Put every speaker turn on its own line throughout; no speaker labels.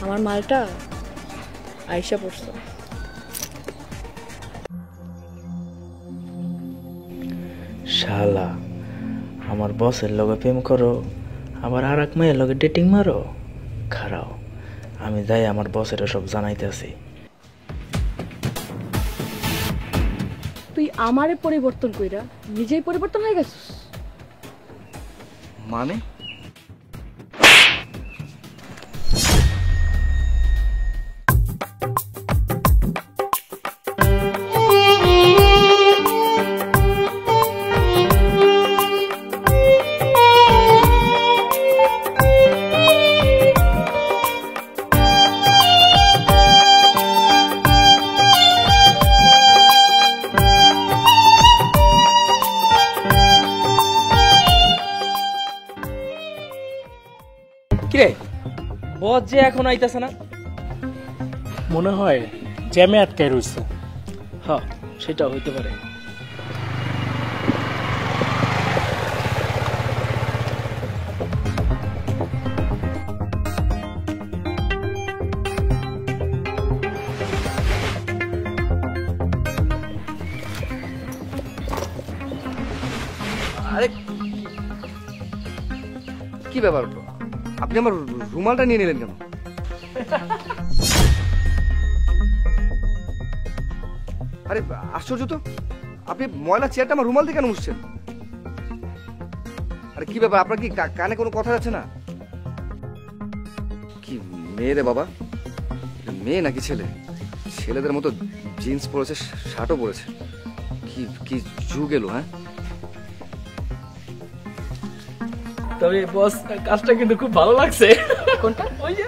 আমার মালটা আইসা পড়ছে।
শালা আমার বসের লগে প্রেম করো, আবার আর এক মেয়ের লগে ডেটিং মারো। খারাও, আমি যাই আমার বসের সব জানাইতেছি।
তুই আমারে পরিবর্তন কইরা নিজেই পরিবর্তন হয়ে গেছিস
মানে?
কিরে বস যে এখন আইতাছে না?
মনে হয় জ্যামে আটকায় রয়েছে।
হ্যাঁ, সেটা হইতে পারে।
আরে কি ব্যাপার, আপনি আমার রুমালটা নিয়ে নিলেন কেন? আরে আশ্চর্য তো, আপনি ময়লা চেয়ারটা আমার রুমাল দিয়ে কেন মুছছেন? আরে কি ব্যাপার, আপনার কি কানে কোনো কথা যাচ্ছে না? কি মেয়ে রে বাবা, মেয়ে নাকি ছেলে? ছেলেদের মতো জিন্স পরেছে, শার্টও পরেছে। কি কি যুগ এলো! হ্যাঁ,
তবে বস কাজটা কিন্তু খুব ভালো লাগছে।
কোনটা?
ওই যে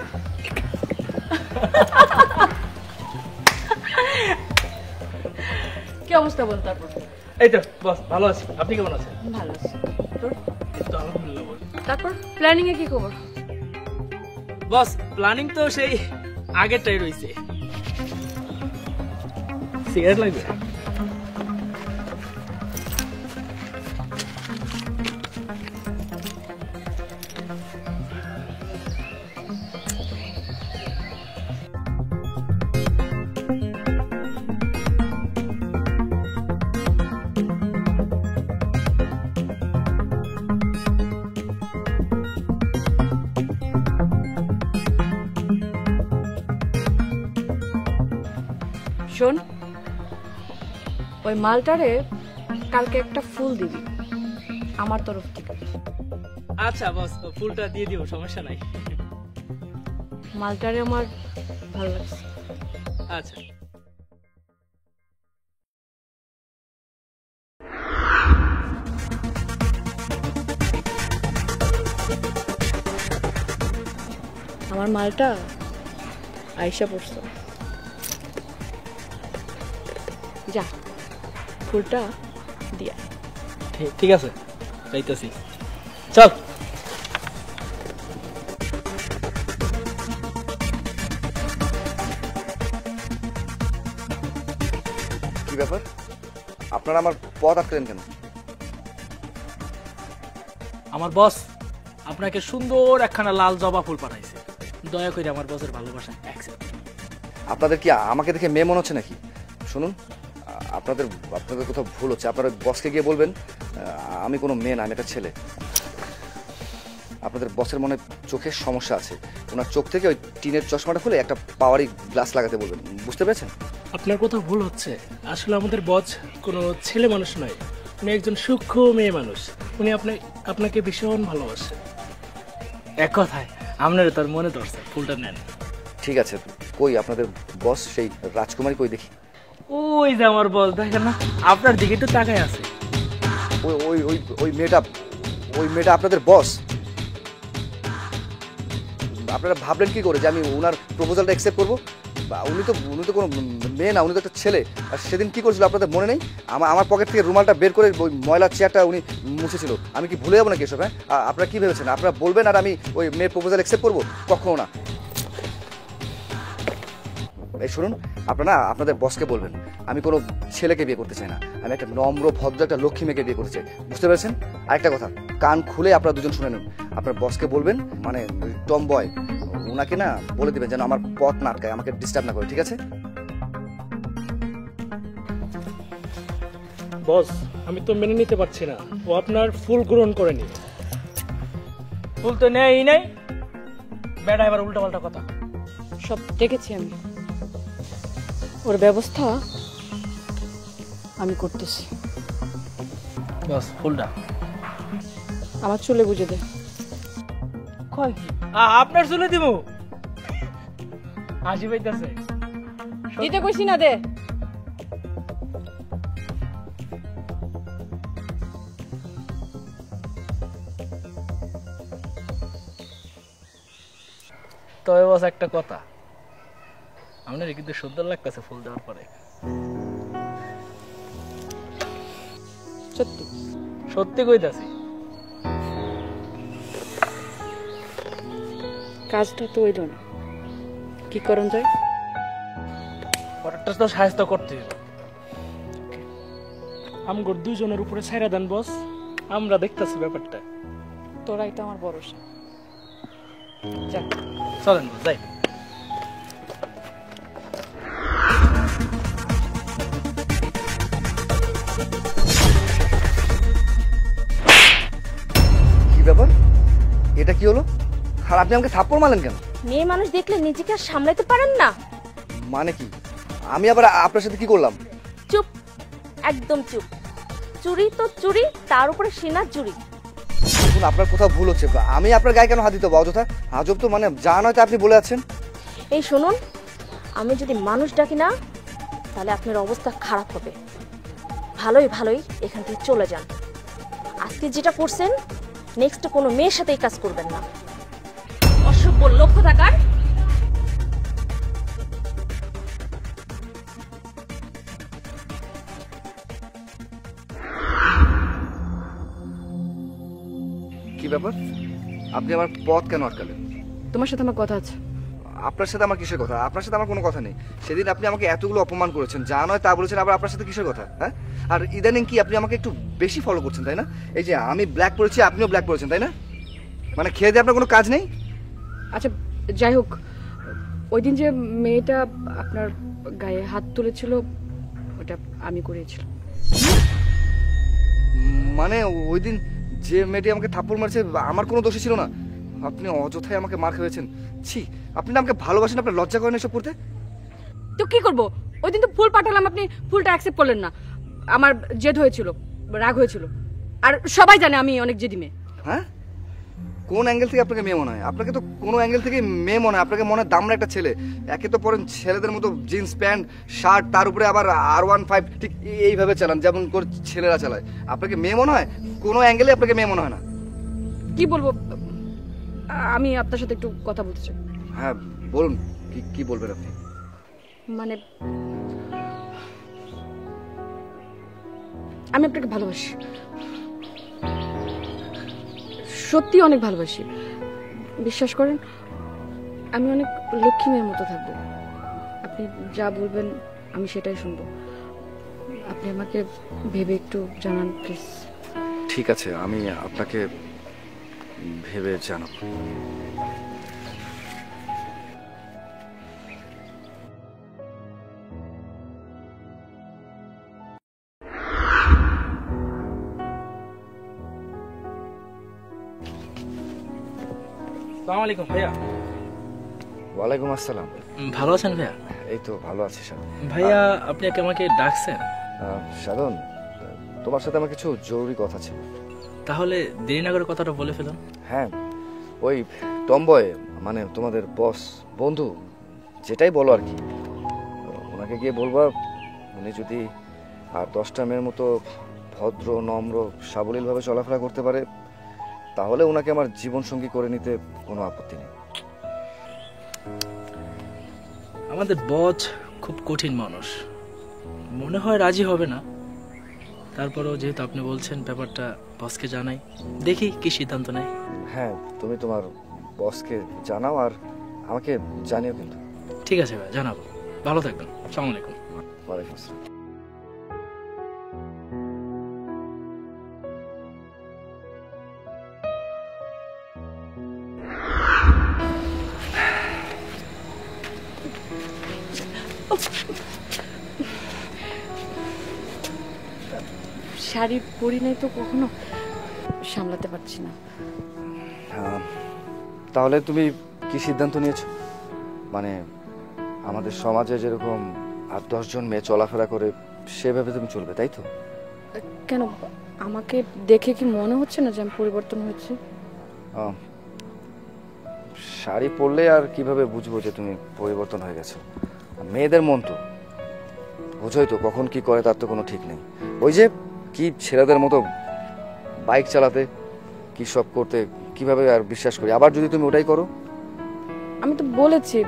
কি অবস্থা বল তারপর?
এই তো বস ভালো আছি, আপনি কেমন আছেন?
ভালো আছি। তোর?
এই তো আলহামদুলিল্লাহ বস।
তারপর প্ল্যানিং এ কি খবর?
বস প্ল্যানিং তো সেই আগেরটাই রয়েছে। সিগারেট লাগবে?
শোন, ওই মালটারে কালকে একটা ফুল দিবি আমার তরফ থেকে।
আচ্ছা বস, ফুলটা দিয়ে দিব, সমস্যা নাই।
মালটারে আমার ভালো লাগছে।
আচ্ছা
আমার মালটা আইসা পড়ছে। যা, ফুলটা দিয়া।
ঠিক আছে, যাইতেছি। চল।
কি ব্যাপার, আপনারা আমার পথ আটকেলেন কেন?
আমার বস আপনাকে সুন্দর একখানা লাল জবা ফুল পাঠাইছে। দয়া করে আমার বসের ভালোবাসা অ্যাকসেপ্ট।
আপনাদের কি আমাকে দেখে মেয়ে মনে হচ্ছে নাকি? শুনুন, আপনাদের কোথাও ভুল হচ্ছে। আপনারা বসকে গিয়ে বলবেন আমি কোনো মেয়ে না, আমি একটা ছেলে। আপনাদের বসের মনে চোখের সমস্যা আছে, ওনার চোখ থেকে ওই টিনের চশমাটা খুলে একটা পাওয়ারি গ্লাস লাগাতে বলবেন। বুঝতে পেরেছেন?
আপনার কথা ভুল হচ্ছে। আসলে আমাদের বস কোনো ছেলে মানুষ নয়, উনি একজন সূক্ষ্ম মেয়ে মানুষ। উনি আপনাকে ভীষণ ভালোবাসে।
এক কথায় আপনার তার মনে ধরছে, ফুলটা নেন।
ঠিক আছে, কই আপনাদের বস, সেই রাজকুমারী কই দেখি?
ওই যে আমার বস, দেখেন না আপনার দিকে একটু তাকায় আছে।
ওই ওই ওই ওই মেয়েটা আপনাদের বস? আপনারা ভাবলেন কি করে যে আমি ওনার প্রপোজালটা অ্যাকসেপ্ট করবো? উনি তো কোনো মেয়ে না, উনি তো একটা ছেলে। আর সেদিন কি করেছিল আপনাদের মনে নেই? আমার পকেট থেকে রুমালটা বের করে ওই ময়লার চেয়ারটা উনি মুছেছিল। আমি কি ভুলে যাবো নাকি এসব? হ্যাঁ, আপনারা কি ভেবেছেন আপনারা বলবেন আর আমি ওই মেয়ের প্রপোজাল অ্যাকসেপ্ট করবো? কখনো না। এই শুনুন, আপনারা আপনাদের বসকে বলবেন আমি কোনো ছেলেকে বিয়ে করতে চাই না, আমি একটা নম্র ভদ্র একটা লক্ষ্মী মেয়েকে বিয়ে করতে চাই। বুঝতে পেরেছেন? আরেকটা কথা, কান খুলে আপনারা দুজন শুনে নিন। আপনার বসকে বলবেন, মানে টম বয়, ওনাকে না বলে দিবেন যেন আমার পথ না আটকায়, আমাকে ডিস্টার্ব না করে, ঠিক আছে?
বস, আমি তো মেনে নিতে পারছি না, ও আপনার ফুল গ্রহণ করেনি। ফুল তো নেই নাই, বেটা এবার উল্টা পাল্টা কথা।
সব দেখেছি আমি, ওর ব্যবস্থা আমি করতেছি।
বস, ফুলটা
আমার চুলে বুঝে দে।
কয় কি আপনার চুলে দিব? হাসি পাইতেছে।
দিতে কইছি না, দে।
তবে বস একটা কথা, আপনার কিন্তু সুন্দর লাগতেছে ফুল দেওয়ার পরে।
সত্যি
সত্যি কইতাছি।
কাজটা তো হইল না, কি করণ যায়?
পরেরটা তো সাহায্য করতে হবে। আমগর দুজনের উপরে ছাইরা দেন বস, আমরা দেখতেছি ব্যাপারটা।
তোরাই তো আমার ভরসা। যা,
চলেন বস, যাই।
কি ব্যাপার, এটা কি হলো? আর আপনি আমাকে থাপ্পড় মারলেন কেন?
মেয়ে মানুষ দেখলে নিজেকে আর সামলাতে পারেন না।
মানে কি? আমি আবার আপনার সাথে কি করলাম?
চুপ, একদম চুপ। চুরি তো চুরি, তার উপরে সেনার চুরি।
দেখুন, আপনার কোথাও ভুল হচ্ছে। আমি আপনার গায়ে কেন হাত দিতে অযথা? আজব তো, মানে যা নয়তো আপনি বলে আছেন।
এই শুনুন, আমি যদি মানুষ ডাকি না, তাহলে আপনার অবস্থা খারাপ হবে। ভালোই ভালোই এখান থেকে চলে যান। আজকে যেটা করছেন, নেক্সট কোনো মেয়ের সাথে এই কাজ করবেন না। অসভ্য লক্ষ্য থাকার।
কি ব্যাপার, আপনি আমার পথ কেন আটকালেন?
তোমার সাথে আমার কথা আছে।
আপনার সাথে আমার কিসের কথা? আপনার সাথে আমার কোনো কথা নেই। সেদিন আপনি আমাকে এতগুলো অপমান করেছেন, যা নয় তা বলেছেন, আবার আপনার সাথে কিসের কথা? হ্যাঁ, আর ইদানিং কি আপনি আমাকে একটু বেশি ফলো করছেন, তাই না? এই যে আমি ব্ল্যাক পরেছি, আপনিও ব্ল্যাক পরেছেন, তাই না? মানে খেয়ে দিয়ে আপনার কোনো কাজ নেই?
আচ্ছা, যাই হোক, ওই দিন যে মেয়েটা আপনার গায়ে হাত তুলেছিল, ওটা আমি করিয়েছিলাম।
মানে ওই দিন যে মেয়েটি আমাকে থাপ্পড় মারছে, আমার কোনো দোষই ছিল না? আপনি অযথাই আমাকে মার খেয়েছেন। ছি, আপনি না আমাকে ভালোবাসেন, আপনার লজ্জা করেন এসব করতে?
তো কি করব, ওই দিন তো ফুল পাঠালাম, আপনি ফুলটা অ্যাকসেপ্ট করলেন না। আমার জেদ হয়েছিল, রাগ হয়েছিল, আর সবাই জানে আমি অনেক জেদি মেয়ে।
হ্যাঁ, কোন অ্যাঙ্গেল থেকে আপনাকে মেয়ে মনে হয়? আপনাকে তো কোনো অ্যাঙ্গেল থেকে মেয়ে মনে হয়। আপনাকে মনে হয় দামড়া একটা ছেলে। একে তো পরেন ছেলেদের মতো জিন্স প্যান্ট শার্ট, তার উপরে আবার R15 ঠিক এইভাবে চালান যেমন করে ছেলেরা চালায়। আপনাকে মেয়ে মনে হয়? কোনো অ্যাঙ্গেলে আপনাকে মেয়ে মনে হয় না।
কি বলবো, আমি আপনার সাথে একটু কথা বলতে চাই।
হ্যাঁ বলুন, কি কি বলবেন আপনি?
মানে আমি আপনাকে ভালোবাসি, সত্যি অনেক ভালোবাসি। বিশ্বাস করেন, আমি অনেক লক্ষ্মী মেয়ের মতো থাকবো। আপনি যা বলবেন আমি সেটাই শুনবো। আপনি আমাকে ভেবে একটু জানান প্লিজ।
ঠিক আছে, আমি আপনাকে ভেবে জানাবো।
আসসালামু আলাইকুম ভাইয়া।
ওয়ালাইকুম আসসালাম।
ভালো আছেন ভাইয়া?
এই তো ভালো আছি সাধন।
ভাইয়া, আপনি কি আমাকে ডাকছেন?
সাধন, তোমার সাথে আমার কিছু জরুরি কথা ছিল।
তাহলে দেরি না করে কথাটা বলে ফেলুন।
হ্যাঁ, ওই টমবয়, মানে তোমাদের বস, বন্ধু, যেটাই বলো আর কি, ওনাকে গিয়ে বলবা উনি যদি আর 10টা মেয়ের মতো ভদ্র নম্র সাবলীলভাবে চলাফেরা করতে পারে, তাহলে ওনাকে আমার জীবনসঙ্গী করে নিতে কোনো আপত্তি নেই।
আমাদের বস খুব কঠিন মানুষ, মনে হয় রাজি হবে না। তারপরেও যেহেতু আপনি বলছেন, ব্যাপারটা বসকে জানাই, দেখি কি সিদ্ধান্ত নেয়।
হ্যাঁ, তুমি তোমার বসকে জানাও আর আমাকে জানিও কিন্তু।
ঠিক আছে ভাই, জানাবো। ভালো থাকবেন। আসসালামু আলাইকুম।
ওয়ালাইকুম আসসালাম।
শাড়ি পরি নাই তো কখনো, সামলাতে পারছি না।
তাহলে তুমি কি সিদ্ধান্ত নিয়েছো? মানে আমাদের সমাজে যেরকম 8-10 জন মেয়ে চলাফেরা করে সেভাবে তুমি চলবে, তাই তো?
কেন, আমাকে দেখে কি মনে হচ্ছে না যে আমি পরিবর্তন হয়েছে?
শাড়ি পরলে আর কিভাবে বুঝবো যে তুমি পরিবর্তন হয়ে গেছো? মেয়েদের মন তো বোঝোই তো, কখন কি করে তার তো কোনো ঠিক নেই। ওই যে কি ছেলেদের মতো বাইক চালাতে, কি সব করতে, কিভাবে আর বিশ্বাস করি? আবার যদি তুমি ওটাই করো?
আমি তো বলেছি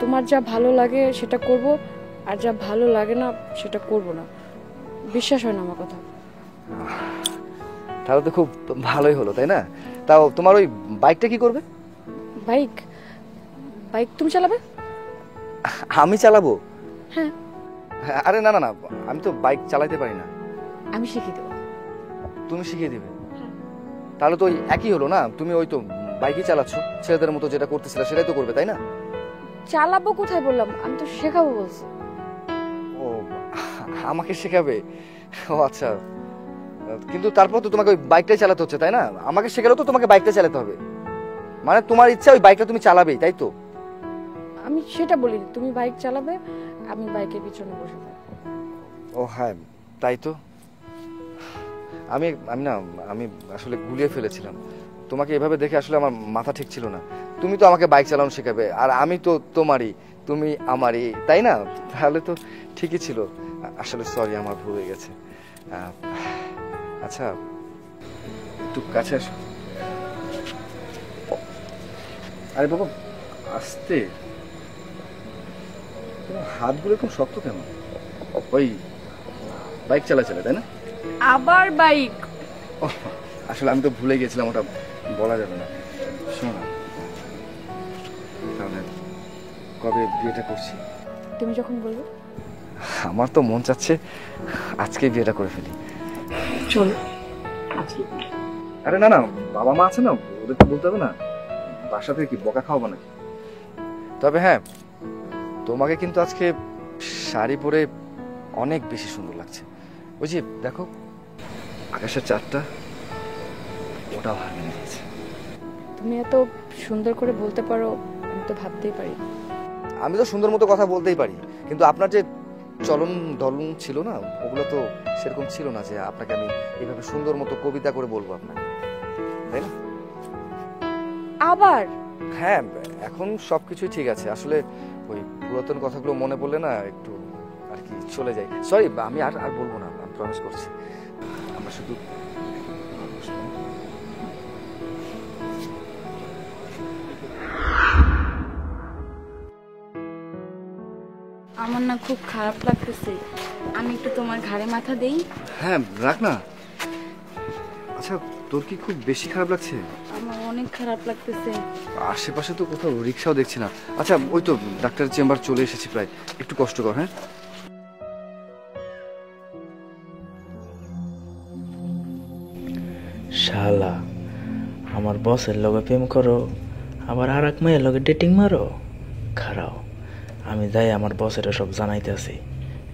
তোমার যা ভালো লাগে সেটা করব, আর যা ভালো লাগে না সেটা করব না। বিশ্বাস হয় না আমার কথা?
তাহলে তো খুব ভালোই হলো, তাই না? তাও তোমার ওই বাইকটা কি করবে?
বাইক? বাইক তুমি চালাবে?
আমি চালাবো?
হ্যাঁ।
আরে না না না, আমি তো বাইক চালাতে পারি না।
আমি শিখিয়ে দেবো।
তুমি শিখিয়ে দিবে? তাহলে তো ওই একই হলো না, তুমি ওই তো বাইকই চালাচ্ছ, ছেলেদের মতো যেটা করতেছিলে সেটাই তো করবে, তাই না?
চালাবো কোথায় বললাম, আমি তো শেখাবো বলছি।
ও, আমাকে শেখাবে? ও আচ্ছা, কিন্তু তারপর তো তোমাকে ওই বাইকটাই চালাতে হচ্ছে, তাই না? আমাকে শেখালেও তো তোমাকে বাইকটা চালাতে হবে, মানে তোমার ইচ্ছা ওই বাইকটা তুমি চালাবেই, তাই তো?
আমি সেটা বলিনি, তুমি বাইক চালাবে, আমি বাইকের পিছনে বসে থাকবো।
ও হ্যাঁ, তাই তো। আমি আমি না আমি আসলে গুলিয়ে ফেলেছিলাম তোমাকে, এভাবে দেখে আসলে আমার মাথা ঠিক ছিল না। তুমি তো আমাকে বাইক চালানো শেখাবে, আর আমি তো তোমারই, তুমি আমারই, তাই না? তাহলে তো ঠিকই ছিল। আসলে সরি, আমার ভুল হয়ে গেছে। আচ্ছা, একটু কাছে আসো। আরে বাবা, আস্তে। তোমার হাতগুলো এরকম শক্ত কেন? ওই বাইক চালা, তাই না?
আবার বাইক?
আসলে আমি তো ভুলে গেছিলাম, ওটা বলা যাবে না। শোনো না, তাহলে কবে বিয়েটা করছি?
তুমি যখন বলবে।
আমার তো মন চাচ্ছে আজকে বিয়েটা করে ফেলি।
চলো।
আরে না না, বাবা মা আছে না, ওদেরকে বলতে হবে না? বাসা থেকে কি বকা খাওয়াবো নাকি? তবে হ্যাঁ, তোমাকে কিন্তু আজকে শাড়ি পরে অনেক বেশি সুন্দর লাগছে। ওই যে দেখো, আকাশের চাঁদটা, ওটাও হার মেনে দিয়েছে।
তুমি এত সুন্দর করে বলতে পারো, আমি তো ভাবতেই পারি।
আমি তো সুন্দর মতো কথা বলতেই পারি, কিন্তু আপনার যে চলন ঢলন ছিল না, ওগুলো তো সেরকম ছিল না যে আপনাকে আমি এইভাবে সুন্দর মতো কবিতা করে বলবো আপনাকে, তাই না?
আবার?
হ্যাঁ, এখন সবকিছুই ঠিক আছে। আসলে ওই পুরাতন কথাগুলো মনে পড়লে না একটু আর কি চলে যায়। সরি, আমি আর আর বলবো না, আমি প্রমিস করছি। আমরা শুধু
আমার না খুব খারাপ লাগতেছে, আমি একটু তোমার ঘাড়ে মাথা দেই।
হ্যাঁ, রাখ না। আচ্ছা, তোর কি খুব বেশি খারাপ লাগছে?
আমার অনেক খারাপ লাগতেছে।
আশেপাশে তো কোথাও রিক্সাও দেখছি না। আচ্ছা, ওই তো ডাক্তারের চেম্বার চলে এসেছি প্রায়, একটু কষ্ট কর। হ্যাঁ,
শালা, আমার বসের লগে প্রেম করো, আবার আর এক মেয়ের লগে ডেটিং মারো। খারাও, আমি যাই আমার বসের সব জানাইতেছি,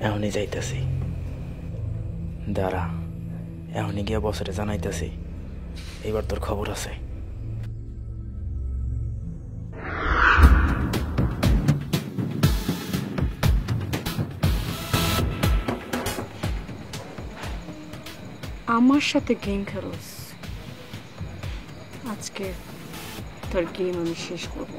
এখনই যাইতেছি। দাঁড়া, এখনই গিয়ে বসের জানাইতেছি, এইবার তোর খবর আছে।
আমার সাথে গেম খেলোস, আজকে তোর গেম আমি শেষ করব।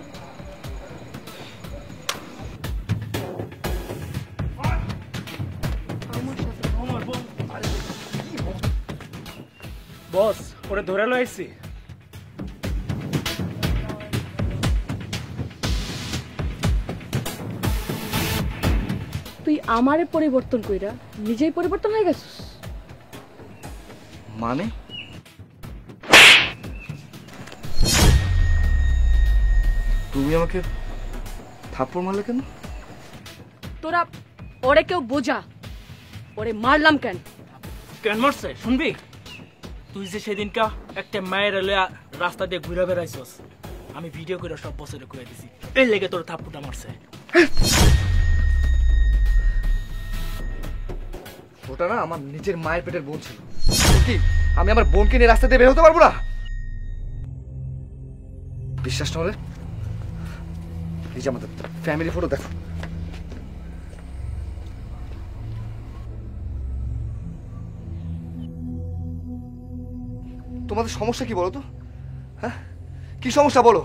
বস, ওরে ধরে লইছি।
তুই আমারে পরিবর্তন কইরা নিজেই পরিবর্তন হয়ে গেছিস?
মানে তুমি আমাকে থাপ্পড় মারলে কেন?
তোরা ওরে কেউ বোঝা, ওরে মারলাম কেন?
কেন মারছে শুনবি? তুই যে সেদিনকা একটা মায়ের লইয়া রাস্তা দিয়ে ঘুরে বেড়াইছস, আমি ভিডিও করে সব বছরে কয়ে দিছি, এই লেগে তোর থাপ্পড়টা মারছে।
ওটা না আমার নিজের মায়ের পেটের বোন ছিল। কি আমি আমার বোনকে নিয়ে রাস্তা দিয়ে বের হতে পারবো না? বিশ্বাস না হলে এই যে আমাদের ফ্যামিলি ফটো দেখো। তোমাদের সমস্যা কি বলো তো? হ্যাঁ, কি সমস্যা বলো?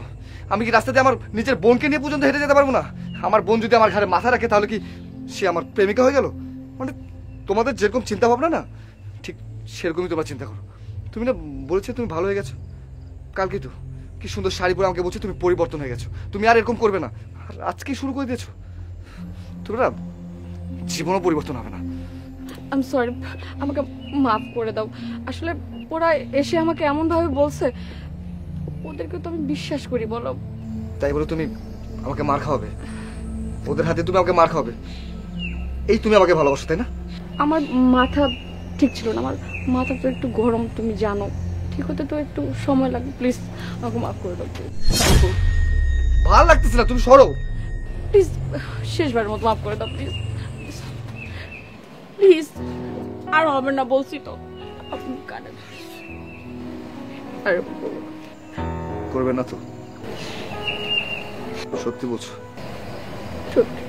আমি কি রাস্তাতে আমার নিজের বোনকে নিয়ে পর্যন্ত হেঁটে যেতে পারবো না? আমার বোন যদি আমার ঘাড়ে মাথা রাখে তাহলে কি সে আমার প্রেমিকা হয়ে গেল? মানে তোমাদের যেরকম চিন্তা ভাবনা না ঠিক সেরকমই তোমরা চিন্তা করো। তুমি না বলেছো তুমি ভালো হয়ে গেছো, কালকে তো কি সুন্দর শাড়ি পরে আমাকে বলছো তুমি পরিবর্তন হয়ে গেছো, তুমি আর এরকম করবে না। আর আজকেই শুরু করে দিয়েছো। তুমি না জীবনও পরিবর্তন হবে না।
আই এম সরি, আমাকে মাফ করে দাও। আসলে ওরা এসে আমাকে এমনভাবে বলছে, ওদেরকে তো আমি বিশ্বাস করি বলো।
তাই বলে তুমি আমাকে মার খাওয়াবে? ওদের হাতে তুমি আমাকে মার খাওয়াবে? এই তুমি আমাকে ভালোবাসো তাই না?
আমার মাথা ঠিক ছিল না, আমার মাথা তো একটু গরম, তুমি জানো। ঠিক হতে তো একটু সময় লাগবে। প্লিজ আমাকে মাফ করে দাও,
ভালো লাগতেছে না, তুমি সরো
প্লিজ। শেষবারের মতো মাফ করে দাও প্লিজ, প্লিজ। আর হবে না বলছি তো। আপনি কানে আর এরকম করবো না।
করবে না তো? সত্যি বলছো?
সত্যি।